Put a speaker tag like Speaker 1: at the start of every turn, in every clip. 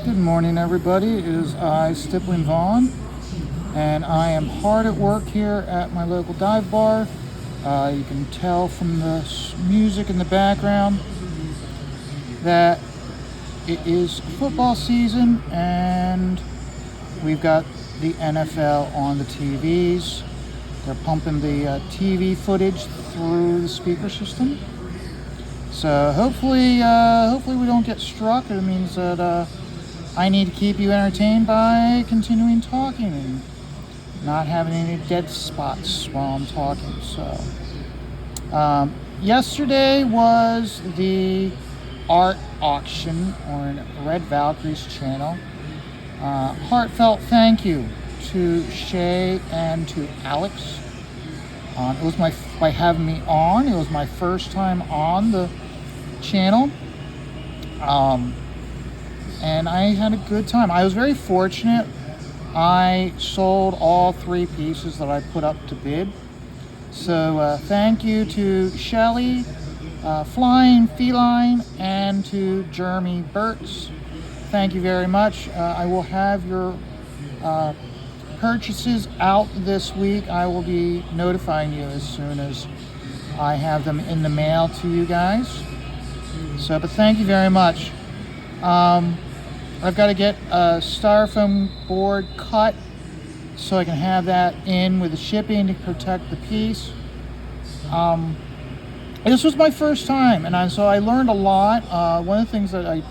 Speaker 1: Good morning, everybody. It is I, Stippling Vaughn, and I am hard at work here at my local dive bar. You can tell from the music in the background that it is football season, and we've got the NFL on the TVs. They're pumping the TV footage through the speaker system. So hopefully we don't get struck. It means that I need to keep you entertained by continuing talking and not having any dead spots while I'm talking. So, yesterday was the art auction on Red Valkyrie's channel. Heartfelt thank you to Shay and to Alex. It was by having me on. It was my first time on the channel. And I had a good time. I was very fortunate. I sold all 3 pieces that I put up to bid. So thank you to Shelly, Flying Feline, and to Jeremy Burtz. Thank you very much. I will have your purchases out this week. I will be notifying you as soon as I have them in the mail to you guys. So, but thank you very much. I've got to get a styrofoam board cut so I can have that in with the shipping to protect the piece. This was my first time, and so I learned a lot. One of the things that I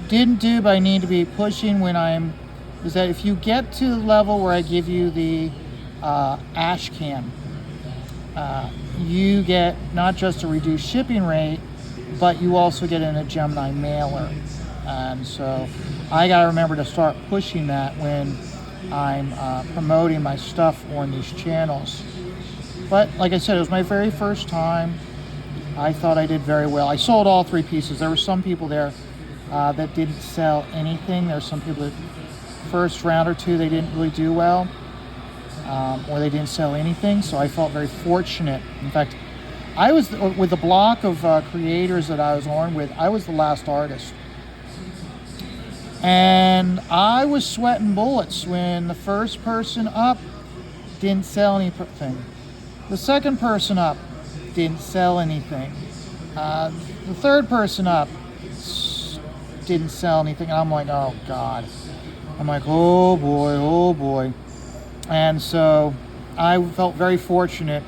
Speaker 1: didn't do, but I need to be pushing is that if you get to the level where I give you the ash can, you get not just a reduced shipping rate, but you also get in a Gemini mailer. And so I got to remember to start pushing that when I'm promoting my stuff on these channels. But like I said, it was my very first time. I thought I did very well. I sold all 3 pieces. There were some people there that didn't sell anything. There were some people that first round or 2 they didn't really do well, or they didn't sell anything. So I felt very fortunate. In fact, I was with the block of creators that I was on with. I was the last artist. And I was sweating bullets when the first person up didn't sell anything. The second person up didn't sell anything. The third person up didn't sell anything. And I'm like, oh God. I'm like, oh boy. And so I felt very fortunate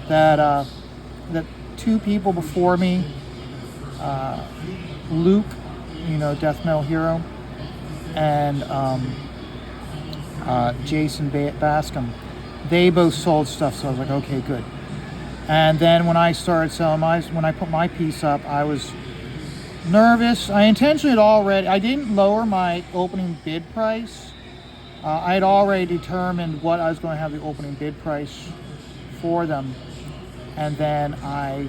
Speaker 1: that 2 people before me, Luke, Death Metal Hero, and Jason Bascom, they both sold stuff. So I was like, okay, good. And then when I started selling when I put my piece up, I was nervous. I didn't lower my opening bid price. I had already determined what I was going to have the opening bid price for them, and then I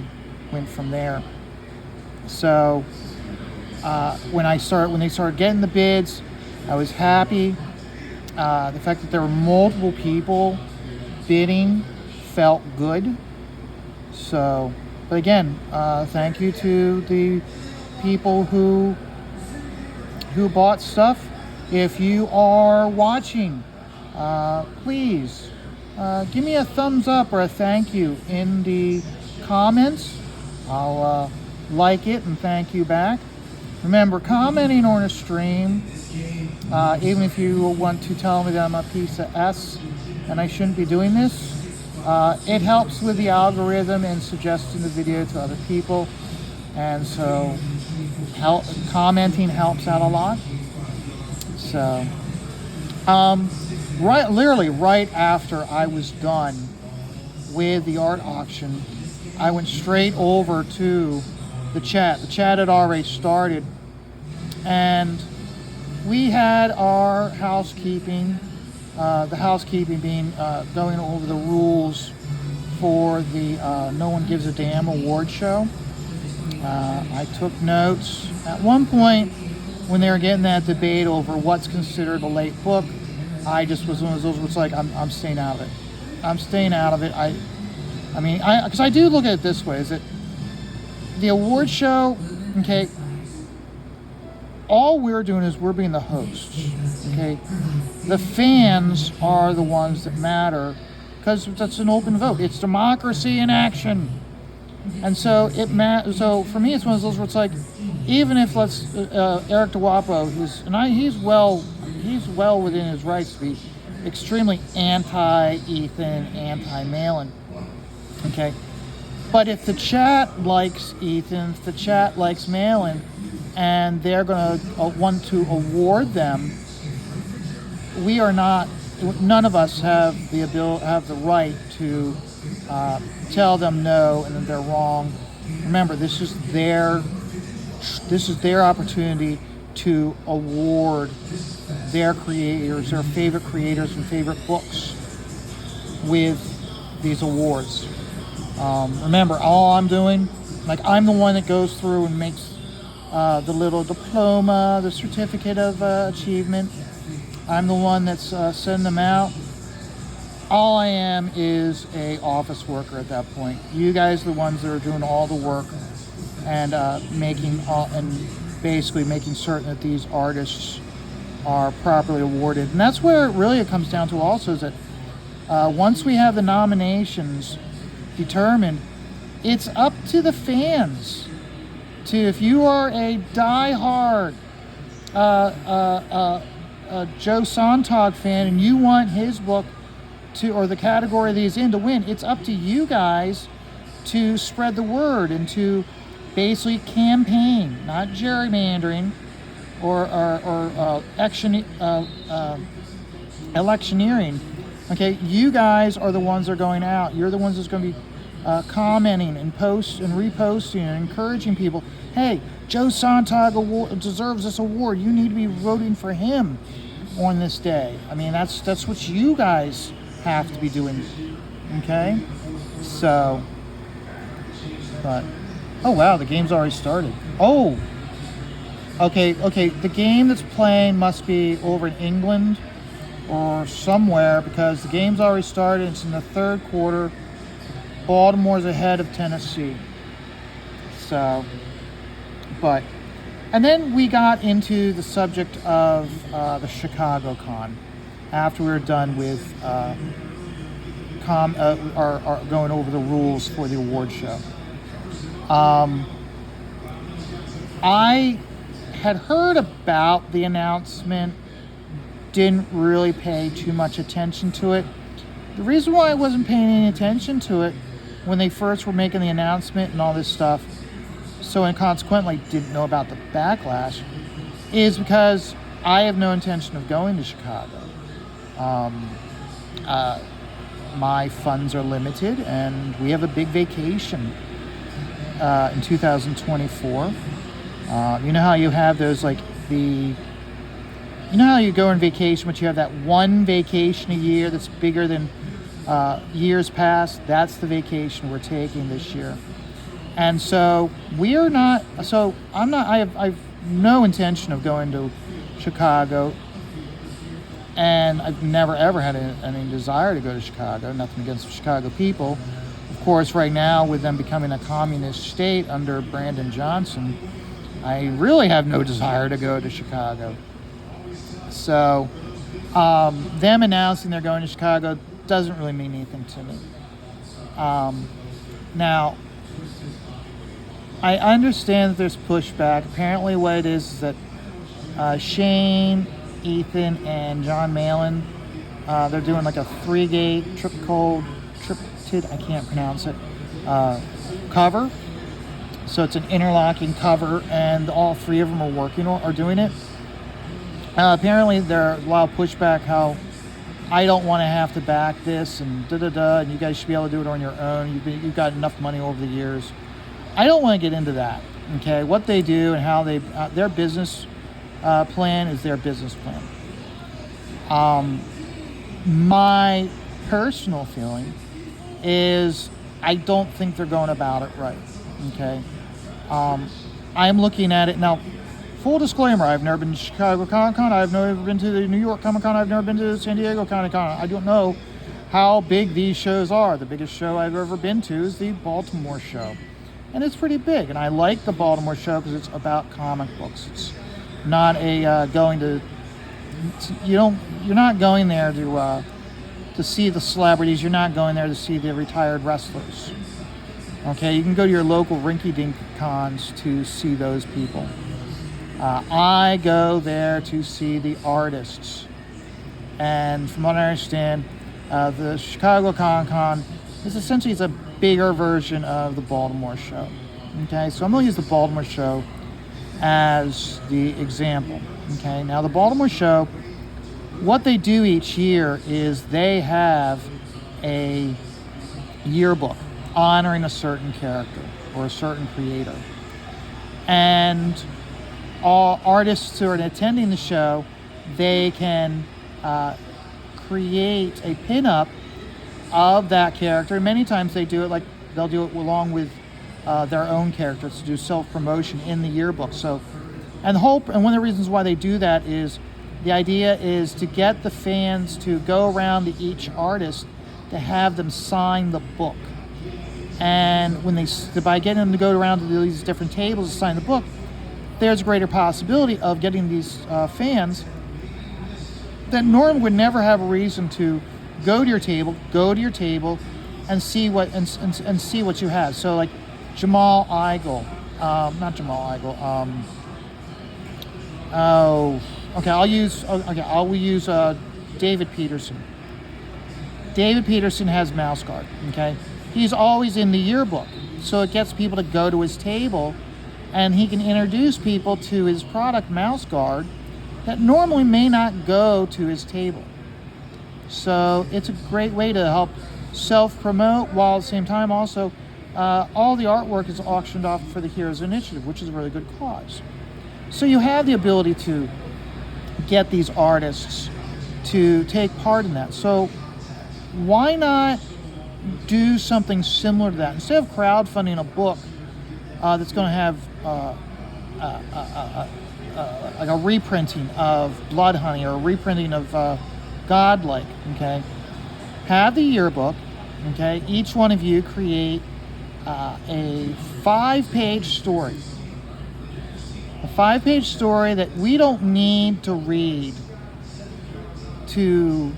Speaker 1: went from there. So when they started getting the bids, I was happy. The fact that there were multiple people bidding felt good. So, but again, thank you to the people who bought stuff. If you are watching, please give me a thumbs up or a thank you in the comments. I'll like it and thank you back. Remember, commenting on a stream, even if you want to tell me that I'm a piece of S and I shouldn't be doing this, it helps with the algorithm and suggesting the video to other people. And so commenting helps out a lot. So, literally right after I was done with the art auction, I went straight over to the chat. The chat had already started, and we had our housekeeping, the housekeeping being going over the rules for the No One Gives a Damn award show. I took notes. At one point, when they were getting that debate over what's considered a late book, I just was one of those where it's like, I'm staying out of it. I'm staying out of it. Because I do look at it this way, is that the award show, okay, all we're doing is we're being the hosts, okay? The fans are the ones that matter, because that's an open vote. It's democracy in action. And so so for me, it's one of those where it's like, even if Eric DeWapo, he's well within his rights to be extremely anti-Ethan, anti-Malin, okay? But if the chat likes Ethan, if the chat likes Malin, and they're going to want to award them, none of us have the right to tell them no and that they're wrong. Remember, this is their opportunity to award their creators, their favorite creators and favorite books with these awards. Remember, all I'm doing, like, I'm the one that goes through and makes the little diploma, the certificate of achievement. I'm the one that's sending them out. All I am is a office worker at that point. You guys are the ones that are doing all the work and basically making certain that these artists are properly awarded. And that's where it comes down to also, is that once we have the nominations determined, it's up to the fans if you are a die-hard Joe Sontag fan and you want his book or the category that he's in to win, it's up to you guys to spread the word and to basically campaign, not gerrymandering or electioneering. Okay, you guys are the ones that are going out. You're the ones that's going to be commenting and reposting and encouraging people. Hey, Joe Sontag deserves this award. You need to be voting for him on this day. I mean, that's what you guys have to be doing. Okay, so, but oh wow, the game's already started. Oh, okay. The game that's playing must be over in England or somewhere, because the game's already started. It's in the third quarter. Baltimore's ahead of Tennessee. So, and then we got into the subject of the Chicago Con after we were done with going over the rules for the award show. I had heard about the announcement, didn't really pay too much attention to it. The reason why I wasn't paying any attention to it when they first were making the announcement and all this stuff, and consequently didn't know about the backlash, is because I have no intention of going to Chicago. My funds are limited, and we have a big vacation in 2024. You know how you have those, like, you know how you go on vacation, but you have that one vacation a year that's bigger than years past? That's the vacation we're taking this year. And so I have no intention of going to Chicago, and I've never ever had any desire to go to Chicago. Nothing against the Chicago people. Of course, right now, with them becoming a communist state under Brandon Johnson, I really have no desire to go to Chicago. So them announcing they're going to Chicago doesn't really mean anything to me. Now, I understand that there's pushback. Apparently what it is that Shane, Ethan, and John Malin, they're doing like a 3-gate triptid, I can't pronounce it, cover. So it's an interlocking cover, and all three of them are doing it. Apparently there's a lot of pushback, how I don't want to have to back this and and you guys should be able to do it on your own. You've got enough money over the years. I don't want to get into that. Okay, what they do and how their business plan is their business plan. My personal feeling is I don't think they're going about it right. Okay, I'm looking at it now. Full disclaimer, I've never been to Chicago Comic-Con, I've never been to the New York Comic-Con, I've never been to San Diego Comic-Con. I don't know how big these shows are. The biggest show I've ever been to is the Baltimore show. And it's pretty big, and I like the Baltimore show because it's about comic books. It's not a going to. You're not going there to see the celebrities. You're not going there to see the retired wrestlers. Okay, you can go to your local rinky-dink cons to see those people. I go there to see the artists. And from what I understand, the Chicago Con is essentially a bigger version of the Baltimore show. Okay, so I'm going to use the Baltimore show as the example. Okay, now the Baltimore show, what they do each year is they have a yearbook honoring a certain character or a certain creator. And all artists who are attending the show, they can create a pinup of that character. Many times they do it like they'll do it along with their own characters to do self-promotion in the yearbook. So, and one of the reasons why they do that is the idea is to get the fans to go around to each artist to have them sign the book. And when by getting them to go around to these different tables to sign the book, there's a greater possibility of getting these fans that normally would never have a reason to go to your table and see what and see what you have. So like Jamal Igle, not Jamal Igle. I'll use David Peterson. David Peterson has Mouse Guard. Okay, he's always in the yearbook, so it gets people to go to his table, and he can introduce people to his product Mouse Guard that normally may not go to his table. So it's a great way to help self-promote, while at the same time also all the artwork is auctioned off for the Heroes Initiative, which is a really good cause. So you have the ability to get these artists to take part in that. So why not do something similar to that? Instead of crowdfunding a book that's going to have like a reprinting of Blood Honey or a reprinting of Godlike, okay? Have the yearbook, okay? Each one of you create a 5-page story. A 5-page story that we don't need to read to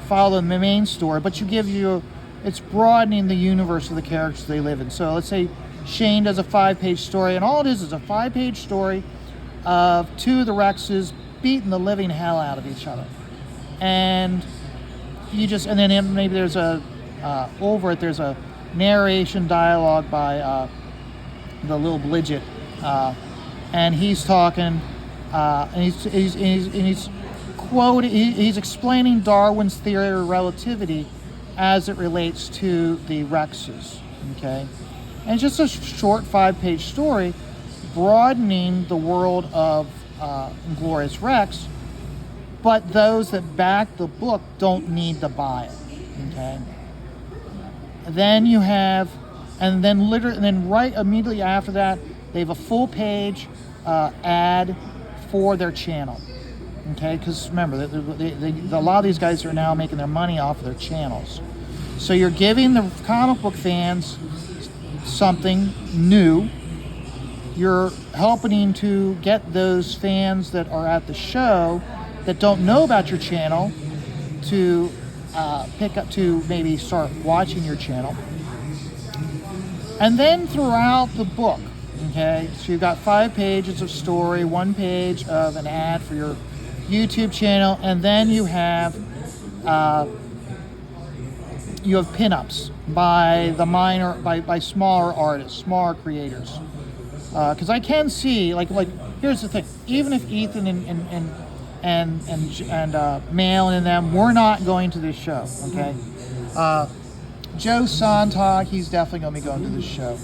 Speaker 1: follow the main story, but it's broadening the universe of the characters they live in. So let's say Shane does a 5-page story, and all it is a 5-page story of two of the Rexes beating the living hell out of each other. And then maybe there's there's a narration dialogue by the little Blidget, and he's talking, and he's quoting, he's explaining Darwin's theory of relativity as it relates to the Rexes, okay? And it's just a short 5-page story broadening the world of Glorious Rex, but those that back the book don't need to buy it, okay? Then you have, and then right immediately after that, they have a full-page ad for their channel, okay? Because remember, a lot of these guys are now making their money off of their channels. So you're giving the comic book fans something new. You're helping to get those fans that are at the show that don't know about your channel to pick up, to maybe start watching your channel. And then throughout the book, okay, so you've got 5 pages of story, 1 page of an ad for your YouTube channel, and then you have pinups by smaller artists, smaller creators. Because I can see, like here's the thing: even if Ethan and Mail and them, we're not going to this show, okay? Joe Sontag, he's definitely going to be going to this show.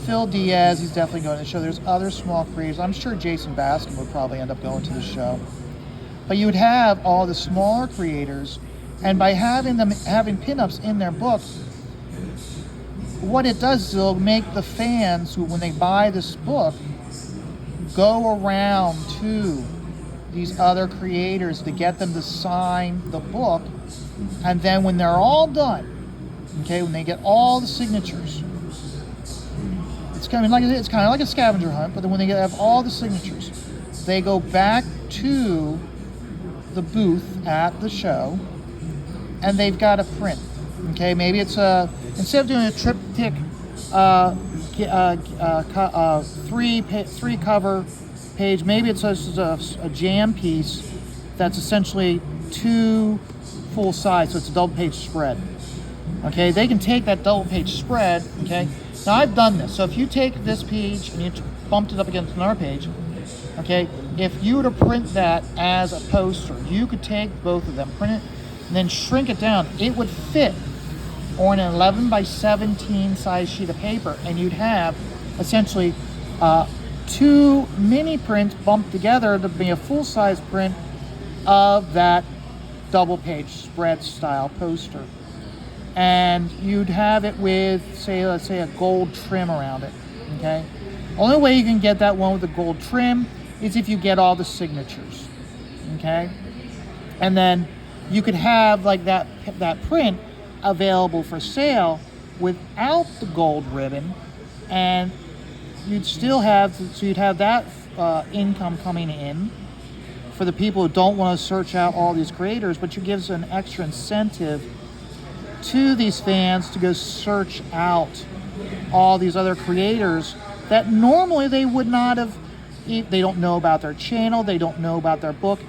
Speaker 1: Phil Diaz, he's definitely going to the show. There's other small creators. I'm sure Jason Baskin would probably end up going to the show. But you would have all the smaller creators, and by having pinups in their books, what it does is it'll make the fans who, when they buy this book, go around to these other creators to get them to sign the book, and then when they're all done, okay, when they get all the signatures, it's kind of like a scavenger hunt, but then when they have all the signatures, they go back to the booth at the show, and they've got a print. Okay, maybe it's instead of doing a triptych, three cover page, maybe it's a jam piece that's essentially 2 full size, so it's a double page spread. Okay, they can take that double page spread. Okay, now I've done this. So if you take this page and you bumped it up against another page, okay, if you were to print that as a poster, you could take both of them, print it, and then shrink it down. It would fit on an 11 by 17 size sheet of paper, and you'd have essentially 2 mini prints bumped together to be a full-size print of that double page spread style poster. And you'd have it with, say, let's say a gold trim around it. Okay, only way you can get that one with the gold trim is if you get all the signatures. Okay, and then you could have like that print available for sale without the gold ribbon, and you'd still have, so you'd have that income coming in for the people who don't want to search out all these creators, but you gives an extra incentive to these fans to go search out all these other creators that normally they would not have. They don't know about their channel, they don't know about their book.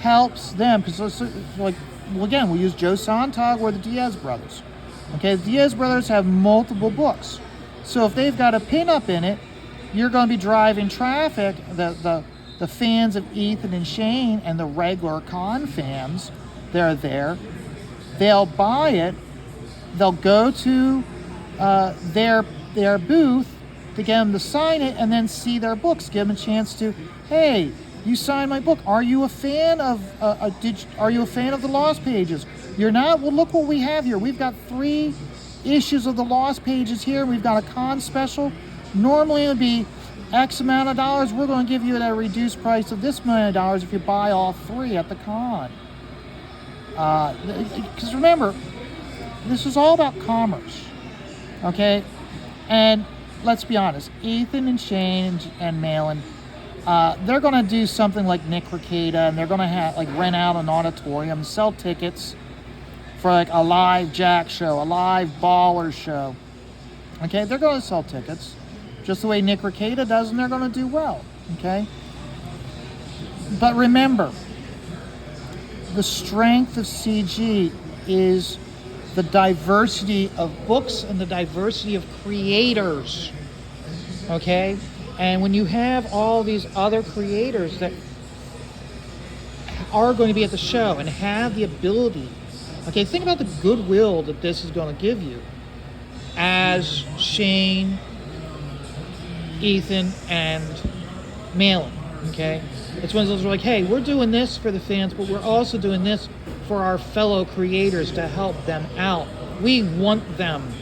Speaker 1: Helps them, because like, well, again, we use Joe Sontag or the Diaz brothers. Okay, the Diaz brothers have multiple books, so if they've got a pinup in it, you're going to be driving traffic. The fans of Ethan and Shane and the regular con fans, they're there. They'll buy it. They'll go to their booth to get them to sign it, and then see their books. Give them a chance to, hey, you signed my book. Are you a fan of Are you a fan of the Lost Pages? You're not? Well, look what we have here. We've got 3 issues of the Lost Pages here. We've got a con special. Normally it would be X amount of dollars. We're going to give you at a reduced price of this amount of dollars if you buy all 3 at the con. Because remember, this is all about commerce. Okay, and let's be honest, Ethan and Shane and Malin, they're going to do something like Nick Rekieta, and they're going to like rent out an auditorium, sell tickets for like a live Jack show, a live Baller show. Okay, they're going to sell tickets just the way Nick Rekieta does, and they're going to do well. Okay, but remember, the strength of CG is the diversity of books and the diversity of creators. Okay, and when you have all these other creators that are going to be at the show and have the ability, okay, think about the goodwill that this is going to give you as Shane, Ethan, and Malin. Okay, it's one of those like, hey, we're doing this for the fans, but we're also doing this for our fellow creators to help them out. We want them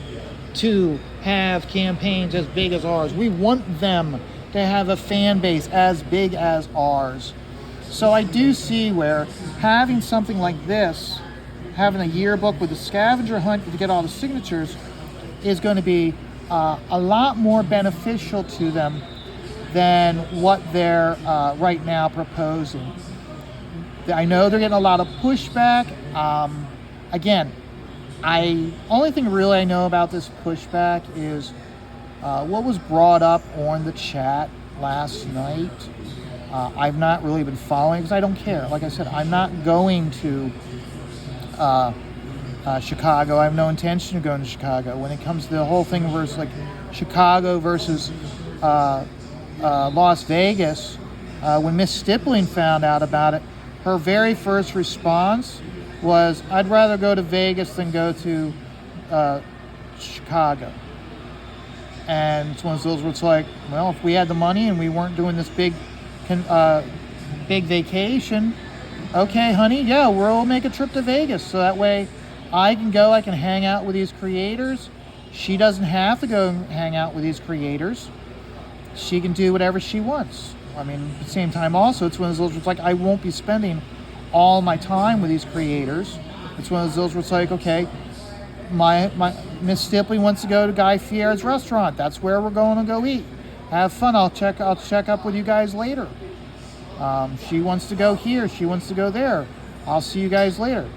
Speaker 1: to have campaigns as big as ours. We want them to have a fan base as big as ours. So I do see where having something like this, having a yearbook with a scavenger hunt to get all the signatures, is going to be a lot more beneficial to them than what they're right now proposing. I know they're getting a lot of pushback. Again, only thing really I know about this pushback is what was brought up on the chat last night. I've not really been following because I don't care. Like I said, I'm not going to Chicago. I have no intention of going to Chicago. When it comes to the whole thing versus like Chicago versus Las Vegas, when Miss Stippling found out about it, her very first response was, I'd rather go to Vegas than go to Chicago. And it's one of those where it's like, well, if we had the money and we weren't doing this big vacation, okay, honey, yeah, we'll make a trip to Vegas. So that way I can go, I can hang out with these creators. She doesn't have to go and hang out with these creators. She can do whatever she wants. I mean, at the same time also, it's one of those where it's like, I won't be spending all my time with these creators. It's one of those where it's like, okay, my Miss Stipley wants to go to Guy Fieri's restaurant. That's where we're going to go eat. Have fun. I'll check up with you guys later. She wants to go here. She wants to go there. I'll see you guys later.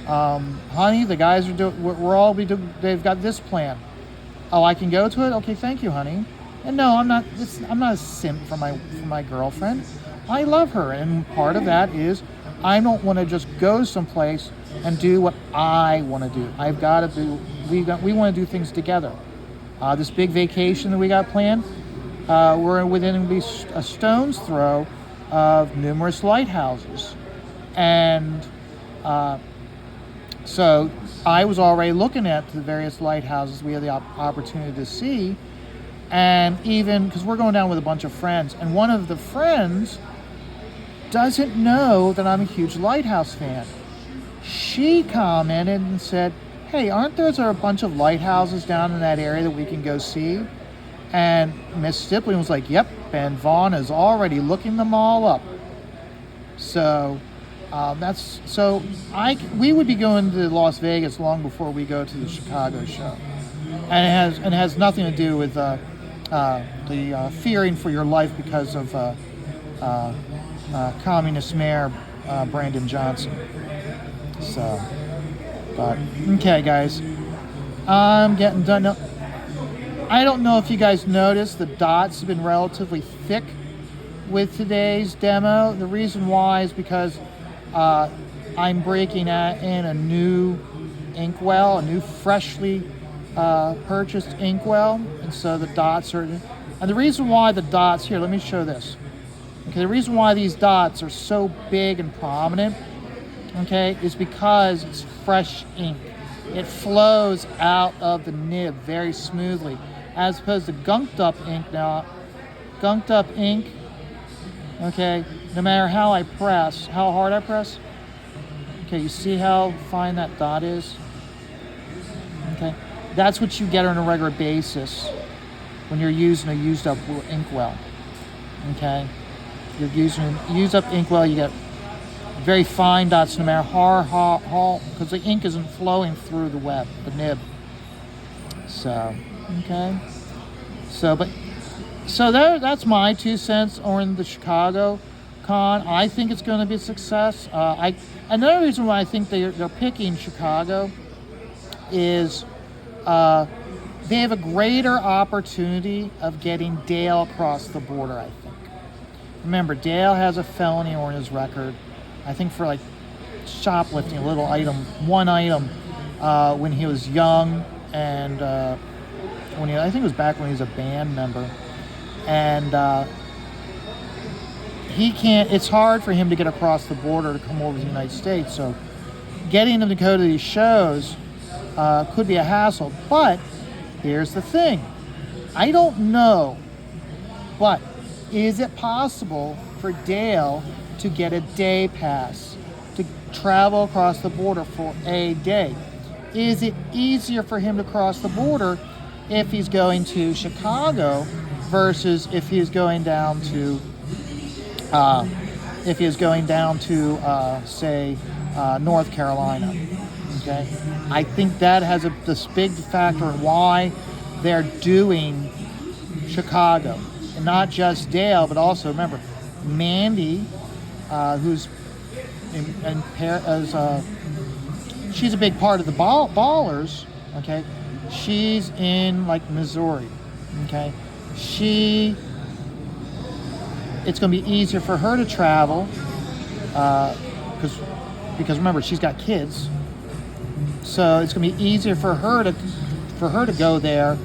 Speaker 1: Honey, the guys are doing. They've got this plan. Oh, I can go to it. Okay, thank you, honey. And no, I'm not. I'm not a simp for my girlfriend. I love her, and part of that is I don't want to just go someplace and do what I want to do. I've got to do. We want to do things together. This big vacation that we got planned, we're within a stone's throw of numerous lighthouses, and so I was already looking at the various lighthouses we had the opportunity to see, and even because we're going down with a bunch of friends, and one of the friends doesn't know that I'm a huge lighthouse fan. She commented and said, "Hey, aren't there a bunch of lighthouses down in that area that we can go see?" And Miss Stippling was like, "Yep, and Vaughn is already looking them all up." So we would be going to Las Vegas long before we go to the Chicago show, and it has nothing to do with the fearing for your life because of communist mayor Brandon Johnson. So, but okay, guys, I'm getting done now. I don't know if you guys noticed the dots have been relatively thick with today's demo. The reason why is because I'm breaking in a new inkwell, a new freshly purchased inkwell, and so the dots are. And the reason why the dots here, let me show this. Okay, the reason why these dots are so big and prominent, okay, is because it's fresh ink. It flows out of the nib very smoothly, as opposed to gunked up ink. Now, gunked up ink, okay, no matter how hard I press, okay, you see how fine that dot is? Okay, that's what you get on a regular basis when you're using a used up inkwell, okay? You're using a used up inkwell, you get very fine dots no matter how, because the ink isn't flowing through the nib. So, okay. So that's my 2 cents on the Chicago Con. I think it's going to be a success. Another reason why I think they're picking Chicago is they have a greater opportunity of getting Dale across the border, I think. Remember, Dale has a felony on his record, I think for like shoplifting one item when he was young, and I think it was back when he was a band member, and it's hard for him to get across the border to come over to the United States, so getting him to go to these shows could be a hassle. But here's the thing, I don't know, but is it possible for Dale to get a day pass to travel across the border for a day? Is it easier for him to cross the border if he's going to Chicago versus if he's going down to say North Carolina? Okay, I think that has this big factor in why they're doing Chicago, and not just Dale, but also remember Mandy, who's she's a big part of the ballers. Okay, she's in like Missouri. Okay, it's going to be easier for her to travel because remember she's got kids, so it's going to be easier for her to go there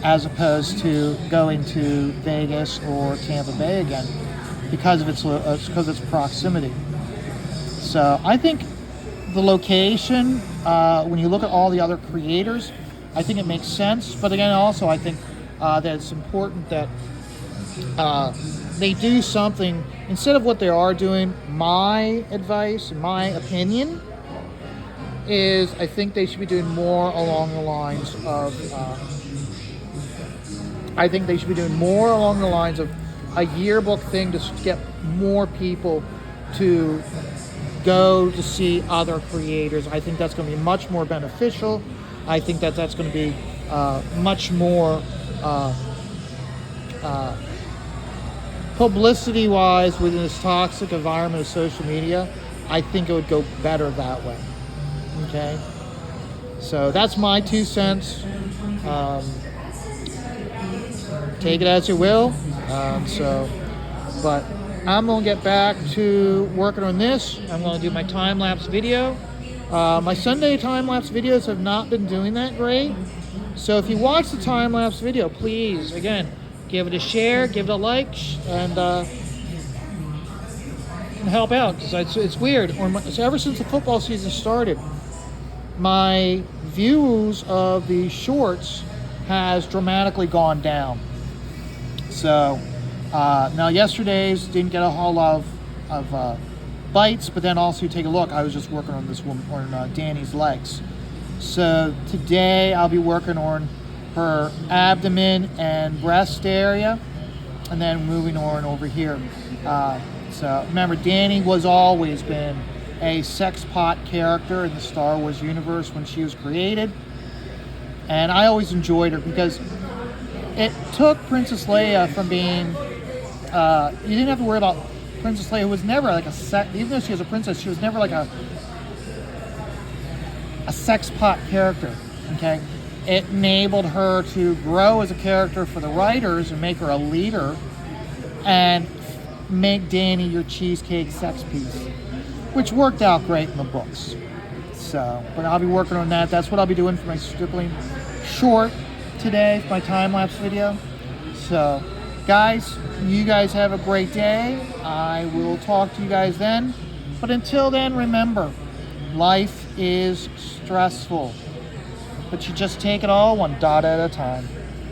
Speaker 1: as opposed to going to Vegas or Tampa Bay again because of its proximity. So I think the location, when you look at all the other creators, I think it makes sense. But again, also I think that it's important that they do something instead of what they are doing. My advice, my opinion, is I think they should be doing more along the lines of. I think they should be doing more along the lines of a yearbook thing to get more people to go to see other creators. I think that's going to be much more beneficial. I think that's going to be much more publicity-wise, within this toxic environment of social media, I think it would go better that way. Okay? So that's my 2 cents. Take it as you will. But I'm going to get back to working on this. I'm going to do my time-lapse video. My Sunday time-lapse videos have not been doing that great. So if you watch the time-lapse video, please, again, give it a share, give it a like, and help out. Because it's weird. So ever since the football season started, my views of the shorts has dramatically gone down. So now yesterday's didn't get a whole lot of bites, but then also take a look, I was just working on this woman, on Danny's legs. So today I'll be working on her abdomen and breast area, and then moving on over here. So remember, Danny was always been a sex pot character in the Star Wars universe when she was created, and I always enjoyed her because it took Princess Leia from being, you didn't have to worry about Princess Leia, who was never like a sex, even though she was a princess, she was never like a sex pot character, okay? It enabled her to grow as a character for the writers and make her a leader and make Danny your cheesecake sex piece, which worked out great in the books. So, but I'll be working on that. That's what I'll be doing for my stippling short today, for my time-lapse video. So, guys, you guys have a great day. I will talk to you guys then. But until then, remember, life is stressful, but you just take it all one dot at a time.